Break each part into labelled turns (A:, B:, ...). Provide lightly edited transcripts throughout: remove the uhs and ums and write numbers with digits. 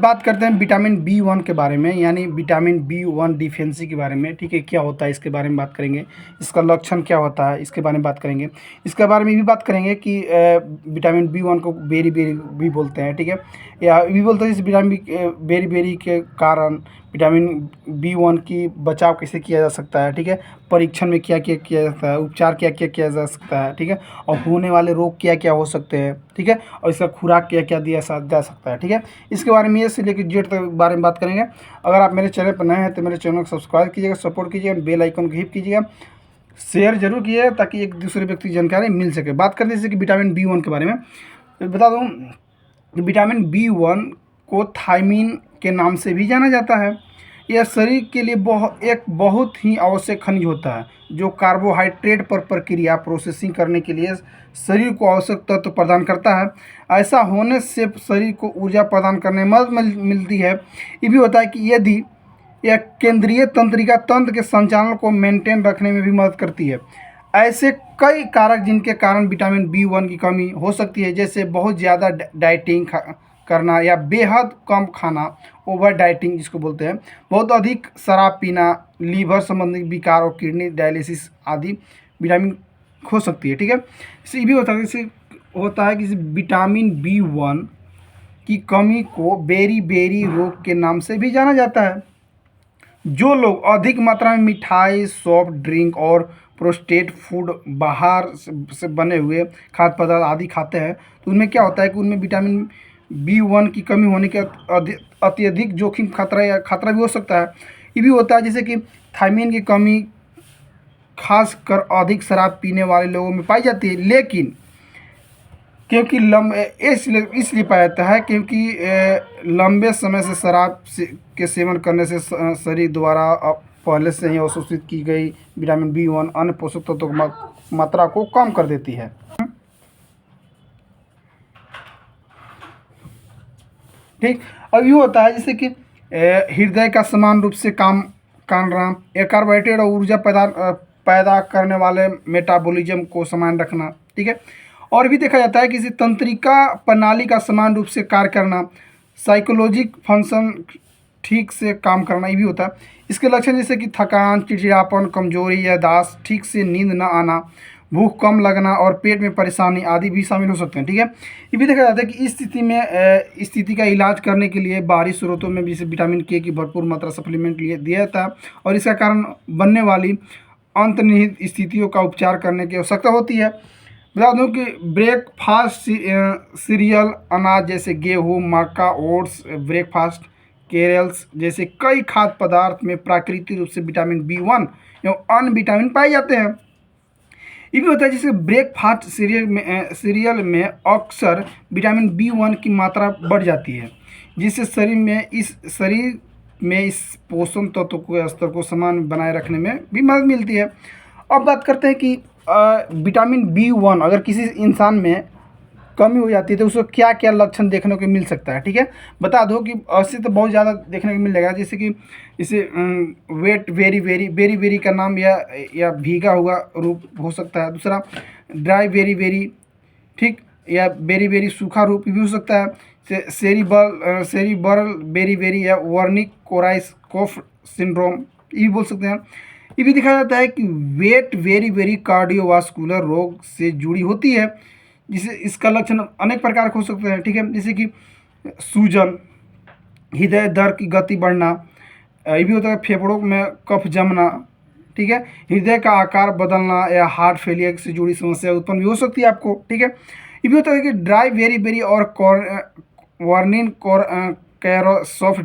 A: बात करते हैं विटामिन B1 के बारे में, यानी विटामिन B1 डिफिशिएंसी के बारे में। ठीक है, क्या होता है इसके बारे में बात करेंगे, इसका लक्षण क्या होता है इसके बारे में बात करेंगे। इसके बारे में भी बात करेंगे कि विटामिन B1 को बेरी बेरी भी बोलते हैं। ठीक है, या भी बोलते हैं इस विटामिन बेरी बेरी के कारण विटामिन B1 की बचाव कैसे किया जा सकता है। ठीक है, परीक्षण में क्या क्या किया जाता है, उपचार क्या क्या किया जा सकता है। ठीक है, और होने वाले रोग क्या क्या हो सकते हैं। ठीक है, और इसका खुराक क्या क्या दिया जा सकता है। ठीक है, इसके बारे में से लेकर जेड तक बारे में बात करेंगे। अगर आप मेरे चैनल पर नए हैं तो मेरे चैनल को सब्सक्राइब कीजिएगा, सपोर्ट कीजिएगा, बेल आइकन को हिट कीजिएगा, शेयर जरूर कीजिएगा ताकि एक दूसरे व्यक्ति की जानकारी मिल सके। बात करते हैं जैसे कि विटामिन B1 के बारे में। तो बता दूं कि विटामिन B1 को थायमीन के नाम से भी जाना जाता है। यह शरीर के लिए एक बहुत ही आवश्यक खनिज होता है जो कार्बोहाइड्रेट पर प्रक्रिया प्रोसेसिंग करने के लिए शरीर को आवश्यक तत्व प्रदान करता है। ऐसा होने से शरीर को ऊर्जा प्रदान करने में मदद मिलती है। ये भी होता है कि यदि यह केंद्रीय तंत्रिका तंत्र के संचालन को मेंटेन रखने में भी मदद करती है। ऐसे कई कारक जिनके कारण विटामिन B1 की कमी हो सकती है, जैसे बहुत ज़्यादा डाइटिंग करना या बेहद कम खाना, ओवर डाइटिंग जिसको बोलते हैं, बहुत अधिक शराब पीना, लीवर संबंधी विकार और किडनी डायलिसिस आदि विटामिन हो सकती है। ठीक है, इससे भी होता है कि विटामिन B1 की कमी को बेरी बेरी रोग के नाम से भी जाना जाता है। जो लोग अधिक मात्रा में मिठाई, सॉफ्ट ड्रिंक और प्रोसेस्ड फूड, बाहर से बने हुए खाद्य पदार्थ आदि खाते हैं, तो उनमें क्या होता है कि उनमें विटामिन B1 की कमी होने के अत्यधिक जोखिम खतरा भी हो सकता है। ये भी होता है जैसे कि थायमीन की कमी खासकर अधिक शराब पीने वाले लोगों में पाई जाती है, लेकिन क्योंकि इसलिए पाया जाता है क्योंकि लंबे समय से शराब के सेवन करने से शरीर द्वारा पहले से ही अवशोषित की गई विटामिन B1 अन्य पोषक तत्वों की मात्रा को कम कर देती है। ठीक, अब ये होता है जैसे कि हृदय का समान रूप से काम करना, कार्बोहाइड्रेट और ऊर्जा पैदा करने वाले मेटाबॉलिज्म को समान रखना। ठीक है, और भी देखा जाता है कि इसे तंत्रिका प्रणाली का समान रूप से कार्य करना, साइकोलॉजिक फंक्शन ठीक से काम करना, ये भी होता है। इसके लक्षण जैसे कि थकान, चिड़चिड़ापन, कमजोरी, याददाश्त, ठीक से नींद न आना, भूख कम लगना और पेट में परेशानी आदि भी शामिल हो सकते हैं। ठीक है, ये भी देखा जाता है कि इस स्थिति का इलाज करने के लिए बाहरी स्रोतों में जैसे विटामिन K की भरपूर मात्रा सप्लीमेंट दिया जाता है और इसका कारण बनने वाली अंतर्निहित स्थितियों का उपचार करने की आवश्यकता होती है। बता दूं कि ब्रेकफास्ट सीरियल, अनाज जैसे गेहूँ, मक्का, ओट्स, ब्रेकफास्ट केरल्स जैसे कई खाद्य पदार्थ में प्राकृतिक रूप से विटामिन B1 एवं अन्य विटामिन पाए जाते हैं। ये भी होता है जैसे ब्रेकफास्ट सीरियल में अक्सर विटामिन B1 की मात्रा बढ़ जाती है, जिससे शरीर में इस पोषण तत्व के स्तर को समान बनाए रखने में भी मदद मिलती है। अब बात करते हैं कि विटामिन B1 अगर किसी इंसान में कमी हो जाती है तो उसको क्या क्या लक्षण देखने को मिल सकता है। ठीक है, बता दो कि ऐसे तो बहुत ज़्यादा देखने को मिल जाएगा, जैसे कि इसे वेट वेरी वेरी का नाम या भीगा हुआ रूप हो सकता है। दूसरा ड्राई वेरी, ठीक, या वेरी सूखा रूप भी हो सकता है। सेरिब्रल वेरी या वर्निक कोराइकोफ सिंड्रोम ये भी बोल सकते हैं। ये भी दिखा जाता है कि वेट वेरी कार्डियोवास्कुलर रोग से जुड़ी होती है, जिसे इसका लक्षण अनेक प्रकार के हो सकते हैं। ठीक है, जैसे कि सूजन, हृदय दर की गति बढ़ना, ये भी होता है फेफड़ों में कफ जमना। ठीक है, हृदय का आकार बदलना या हार्ट फेलियर से जुड़ी समस्या उत्पन्न भी हो सकती है आपको। ठीक है, ये भी होता है कि ड्राई वेरी और वार्निन कैरोसॉफ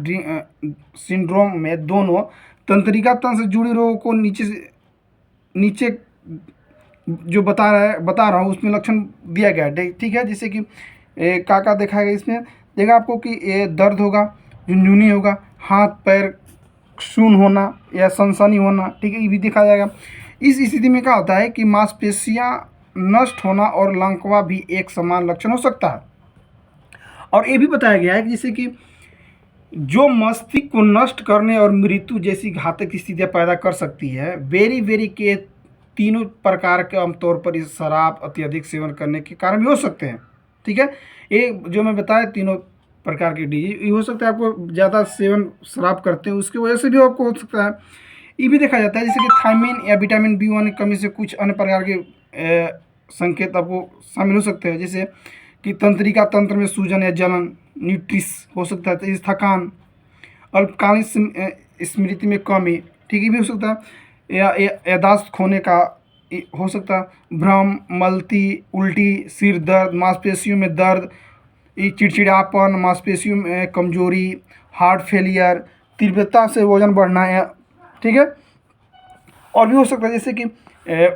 A: सिंड्रोम में दोनों तंत्रिका तंत्र से जुड़ी रोगों को नीचे जो बता रहा हूँ उसमें लक्षण दिया गया है। ठीक है, जैसे कि का देखा गया इसमें देखा आपको कि ये दर्द होगा, झुनझुनी होगा, हाथ पैर शून होना या सनसनी होना। ठीक है, ये भी देखा जाएगा। इस स्थिति में क्या होता है कि मांसपेशियां नष्ट होना और लंकवा भी एक समान लक्षण हो सकता है। और ये भी बताया गया है कि जैसे कि जो मस्तिष्क को नष्ट करने और मृत्यु जैसी घातक स्थितियां पैदा कर सकती है। वेरी के तीनों प्रकार के आमतौर पर इस शराब अत्यधिक सेवन करने के कारण भी हो सकते हैं। ठीक है, ये जो मैं बताया तीनों प्रकार की डिजीज। ये हो सकता है आपको ज़्यादा सेवन शराब करते हैं उसकी वजह से भी आपको हो सकता है। ये भी देखा जाता है जैसे कि थायमिन या विटामिन B1 की कमी से कुछ अन्य प्रकार के संकेत आपको शामिल हो सकते हैं, जैसे कि तंत्रिका तंत्र में सूजन या जलन, न्यूट्रिस हो सकता है, जैसे थकान, अल्पकालीन स्मृति में कमी, ठीक है, भी हो सकता है, या याददाश्त खोने का हो सकता है, भ्रम, मलती, उल्टी, सिर दर्द, मांसपेशियों में दर्द, ये चिड़चिड़ापन, मांसपेशियों में कमजोरी, हार्ट फेलियर, तीव्रता से वजन बढ़ना है, ठीक है। और भी हो सकता है जैसे कि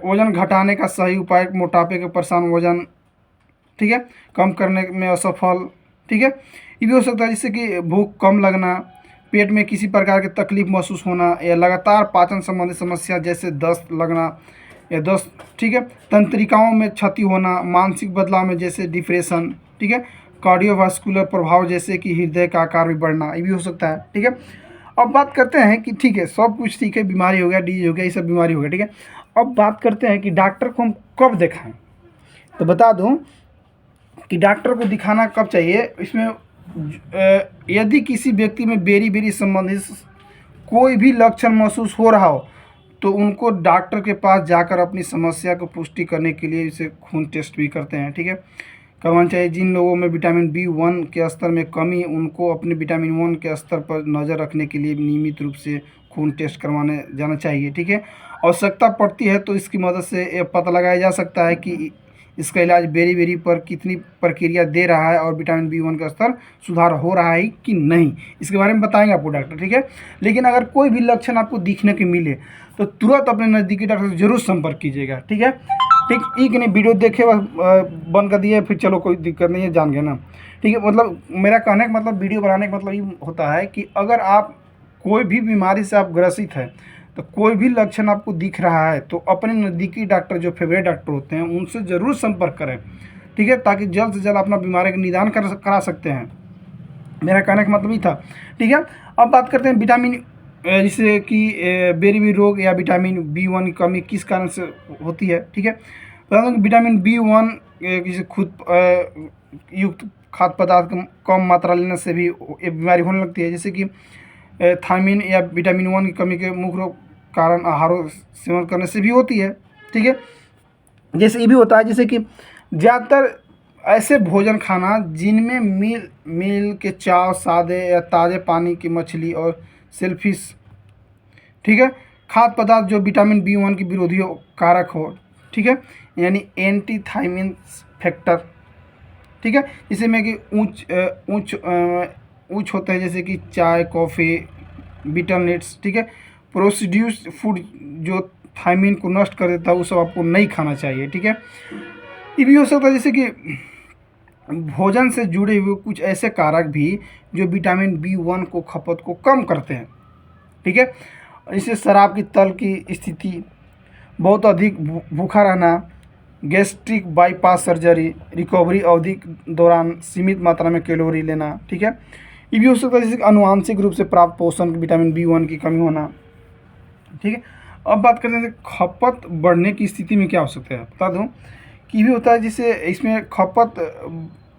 A: वजन घटाने का सही उपाय, मोटापे के परेशान वजन, ठीक है, कम करने में असफल, ठीक है। ये भी हो सकता है जैसे कि भूख कम लगना, पेट में किसी प्रकार की तकलीफ महसूस होना, या लगातार पाचन संबंधी समस्या जैसे दस्त लगना या दस्त, ठीक है, तंत्रिकाओं में क्षति होना, मानसिक बदलाव में जैसे डिप्रेशन, ठीक है, कार्डियोवास्कुलर प्रभाव जैसे कि हृदय का आकार भी बढ़ना, ये भी हो सकता है, ठीक है। अब बात करते हैं कि ठीक है सब कुछ ठीक है, बीमारी हो गया, डिजीज हो गया, ये सब बीमारी हो गया, ठीक है। अब बात करते हैं कि डॉक्टर को हम कब दिखाएं। तो बता दूं कि डॉक्टर को दिखाना कब चाहिए। इसमें यदि किसी व्यक्ति में बेरी संबंधित कोई भी लक्षण महसूस हो रहा हो तो उनको डॉक्टर के पास जाकर अपनी समस्या को पुष्टि करने के लिए इसे खून टेस्ट भी करते हैं, ठीक है, करवाना चाहिए। जिन लोगों में विटामिन B1 के स्तर में कमी, उनको अपने विटामिन 1 के स्तर पर नज़र रखने के लिए नियमित रूप से खून टेस्ट करवाने जाना चाहिए, ठीक है। आवश्यकता पड़ती है तो इसकी मदद से ये पता लगाया जा सकता है कि इसका इलाज बेरी पर कितनी प्रक्रिया दे रहा है और विटामिन B1 का स्तर सुधार हो रहा है कि नहीं, इसके बारे में बताएंगे आपको डॉक्टर, ठीक है। लेकिन अगर कोई भी लक्षण आपको दिखने के मिले तो तुरंत अपने नज़दीकी डॉक्टर से जरूर संपर्क कीजिएगा, ठीक है। ठीक, एक नहीं वीडियो देखे बस बंद कर दिए फिर चलो कोई दिक्कत नहीं है, जान गए ना, ठीक है। मतलब मेरा कहने का मतलब, वीडियो बनाने का मतलब ये होता है कि अगर आप कोई भी बीमारी से आप ग्रसित है तो कोई भी लक्षण आपको दिख रहा है तो अपने नज़दीकी डॉक्टर जो फेवरेट डॉक्टर होते हैं उनसे ज़रूर संपर्क करें, ठीक है, ताकि जल्द से जल्द अपना बीमारी का निदान करा सकते हैं। मेरा कहने का मतलब ही था, ठीक है। अब बात करते हैं विटामिन, जैसे कि बेरी रोग या विटामिन B1 की कमी किस कारण से होती है, ठीक है। बता दूँ कि विटामिन B1 किसी खुद युक्त खाद्य पदार्थ कम मात्रा लेने से भी ये बीमारी होने लगती है, जैसे कि थायमिन या विटामिन 1 की कमी के मुख्य कारण आहारों सेवन करने से भी होती है, ठीक है। जैसे ये भी होता है जैसे कि ज़्यादातर ऐसे भोजन खाना जिनमें मील के चाव, सादे या ताज़े पानी की मछली और सेलफिश, ठीक है, खाद्य पदार्थ जो विटामिन B1 की विरोधी कारक हो, ठीक है, यानी एंटी थायमिन फैक्टर, ठीक है। इसे में कि उच्च होता है जैसे कि चाय, कॉफ़ी, बीटल नट्स, ठीक है, प्रोड्यूस्ड फूड जो थायमिन को नष्ट कर देता है वो सब आपको नहीं खाना चाहिए, ठीक है। ये भी हो सकता है जैसे कि भोजन से जुड़े हुए कुछ ऐसे कारक भी जो विटामिन B1 को खपत को कम करते हैं, ठीक है। जैसे शराब की तल की स्थिति, बहुत अधिक भूखा रहना, गैस्ट्रिक बाईपास सर्जरी, रिकवरी अवधि के दौरान सीमित मात्रा में कैलोरी लेना, ठीक है। ये भी हो सकता है जैसे आनुवांशिक रूप से प्राप्त पोषण विटामिन B1 की कमी होना, ठीक है। अब बात करते हैं खपत बढ़ने की स्थिति में क्या हो सकता है। बता दूं कि भी होता है जैसे इसमें खपत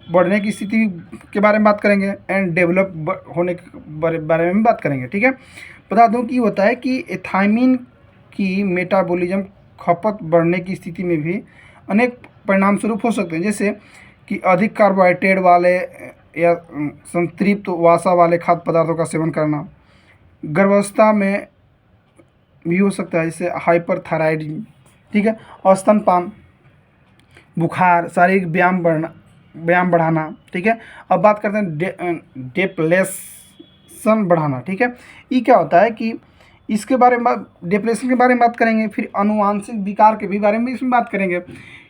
A: बढ़ने की स्थिति के बारे में बात करेंगे एंड डेवलप होने के बारे में बात करेंगे, ठीक है। बता दूं कि होता है कि थायमिन की मेटाबॉलिज्म खपत बढ़ने की स्थिति में भी अनेक परिणाम स्वरूप हो सकते हैं, जैसे कि अधिक कार्बोहाइड्रेट वाले या संतृप्त वसा वाले खाद्य पदार्थों का सेवन करना, गर्भावस्था में भी हो सकता है जैसे हाइपरथायराइडिज्म, ठीक है, और स्तनपान, बुखार, शारीरिक व्यायाम बढ़ाना, ठीक है। अब बात करते हैं डिप्रेशन बढ़ाना, ठीक है। ये क्या होता है कि इसके बारे में डिप्रेशन के बारे में बात करेंगे, फिर अनुवांशिक विकार के भी बारे में इसमें बात करेंगे।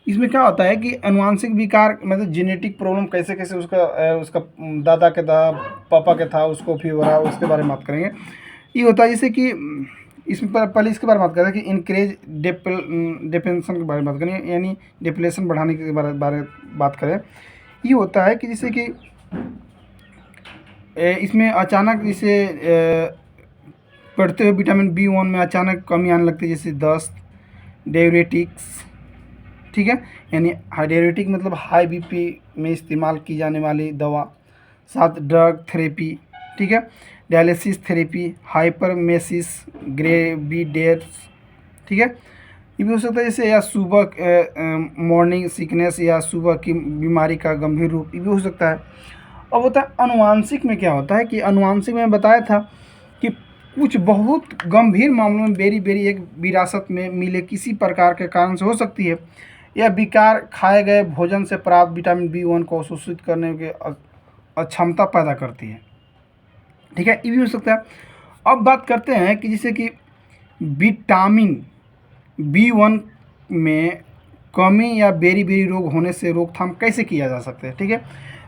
A: इसमें क्या होता है कि अनुवांशिक विकार मतलब जेनेटिक प्रॉब्लम कैसे कैसे उसका दादा के था, पापा के था, उसको फिर हो रहा, उसके बारे में बात करेंगे। ये होता है जैसे कि इसमें पहले इसके बारे में बात करें कि इंक्रेज डिप्रेशन के बारे में बात करें, यानी डिप्रेशन बढ़ाने के बारे बात करें। ये होता है कि जैसे कि इसमें अचानक जैसे बढ़ते हुए विटामिन B1 में अचानक कमी आने लगती है, जैसे दस्त, डायबिटीज, ठीक है, यानी डायबिटिक मतलब हाई BP में इस्तेमाल की जाने वाली दवा, साथ ड्रग थेरेपी, ठीक है, डायलिसिस थेरेपी, हाइपरमेसिस ग्रेविडेट्स, ठीक है। ये भी हो सकता है जैसे, या सुबह मॉर्निंग सिकनेस या सुबह की बीमारी का गंभीर रूप, ये भी हो सकता है। अब होता है अनुवांशिक में क्या होता है कि अनुवांशिक में बताया था कि कुछ बहुत गंभीर मामलों में बेरी बेरी एक विरासत में मिले किसी प्रकार के कारण से हो सकती है। यह विकार खाए गए भोजन से प्राप्त विटामिन B1 को अवशोषित करने की अक्षमता पैदा करती है, ठीक है, ये भी हो सकता है। अब बात करते हैं कि जैसे कि विटामिन B1 में कमी या बेरी बेरी रोग होने से रोकथाम कैसे किया जा सकता है, ठीक है।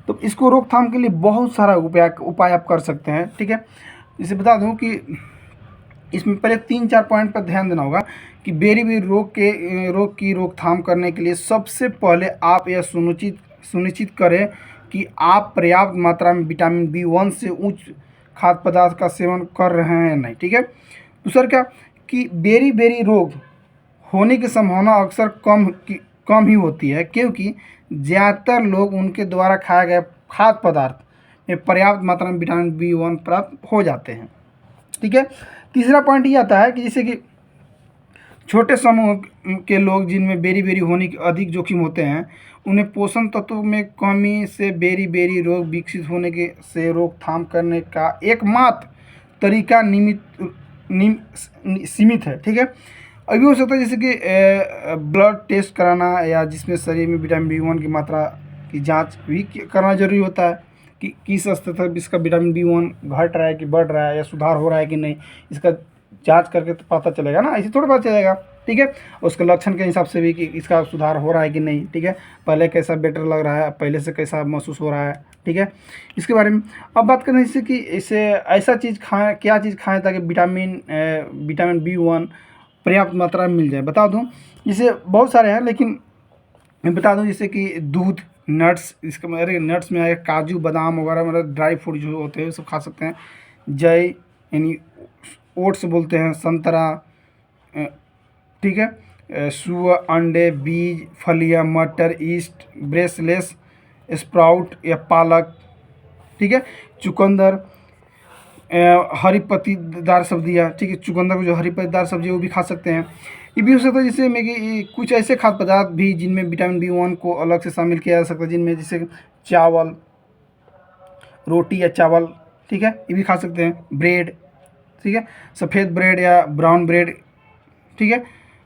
A: तो इसको रोकथाम के लिए बहुत सारा उपाय आप कर सकते हैं, ठीक है। जैसे बता दूं कि इसमें पहले 3-4 पॉइंट पर ध्यान देना होगा कि बेरी बेरी रोग की रोकथाम करने के लिए सबसे पहले आप यह सुनिश्चित करें कि आप पर्याप्त मात्रा में विटामिन B1 से उच्च खाद्य पदार्थ का सेवन कर रहे हैं या नहीं, ठीक है। दूसरा क्या कि बेरी बेरी रोग होने की संभावना अक्सर कम ही होती है, क्योंकि ज़्यादातर लोग उनके द्वारा खाए गए खाद्य पदार्थ में पर्याप्त मात्रा में विटामिन B1 प्राप्त हो जाते हैं, ठीक है। तीसरा पॉइंट ये आता है कि जैसे कि छोटे समूह के लोग जिनमें बेरी बेरी होने के अधिक जोखिम होते हैं, उन्हें पोषण तत्वों में कमी से बेरी बेरी रोग विकसित होने के से रोकथाम करने का एकमात्र तरीका सीमित है, ठीक है। अभी हो सकता है जैसे कि ब्लड टेस्ट कराना, या जिसमें शरीर में विटामिन B1 की मात्रा की जांच भी करना जरूरी होता है कि किस स्तर तक इसका विटामिन B1 घट रहा है कि बढ़ रहा है, या सुधार हो रहा है कि नहीं, इसका जांच करके तो पता चलेगा ना, ऐसे थोड़ा पता चलेगा, ठीक है। उसके लक्षण के हिसाब से भी कि इसका सुधार हो रहा है कि नहीं, ठीक है, पहले कैसा बेटर लग रहा है, पहले से कैसा महसूस हो रहा है, ठीक है, इसके बारे में। अब बात करें जैसे कि इसे ऐसा चीज़ खाएं, क्या चीज़ खाएं ताकि विटामिन B1 पर्याप्त मात्रा में मिल जाए। बता दूं जैसे बहुत सारे हैं, लेकिन मैं बता दूं जैसे कि दूध, नट्स, इसका मतलब नट्स में आएगा काजू बादाम वगैरह, मतलब ड्राई फ्रूट जो होते हैं सब खा सकते हैं। जय यानी ओट्स बोलते हैं, संतरा, ठीक है, सुअर, अंडे, बीज, फलियां, मटर, ईस्ट, ब्रेसलेस, स्प्राउट या पालक, ठीक है, चुकंदर, हरी पत्तीदार सब्जियाँ, ठीक है, चुकंदर को जो हरी पत्तीदार सब्जी वो भी खा सकते हैं। ये भी हो सकता है जैसे में कि कुछ ऐसे खाद्य पदार्थ भी जिनमें विटामिन B1 को अलग से शामिल किया जा सकता है, जिनमें जैसे चावल, रोटी या चावल, ठीक है, ये भी खा सकते हैं। ब्रेड, ठीक है, सफ़ेद ब्रेड या ब्राउन ब्रेड, ठीक है।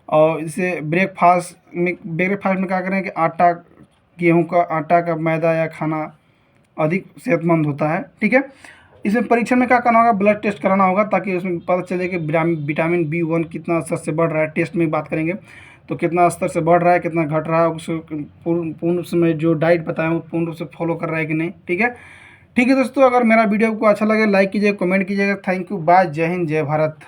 A: और इसे ब्रेकफास्ट में क्या करें कि आटा, गेहूं का आटा का मैदा या खाना अधिक सेहतमंद होता है, ठीक है। इसमें परीक्षण में क्या करना होगा, ब्लड टेस्ट कराना होगा ताकि उसमें पता चले कि विटामिन B1 कितना स्तर से बढ़ रहा है। टेस्ट में बात करेंगे तो कितना स्तर से बढ़ रहा है, कितना घट रहा है, उसको पूर्ण रूप से मैं जो डाइट बताया हूँ पूर्ण रूप से फॉलो कर रहा है कि नहीं, ठीक है। ठीक है दोस्तों, अगर मेरा वीडियो को अच्छा लगे लाइक कीजिए, कमेंट कीजिएगा। थैंक यू, बाय, जय हिंद, जय भारत।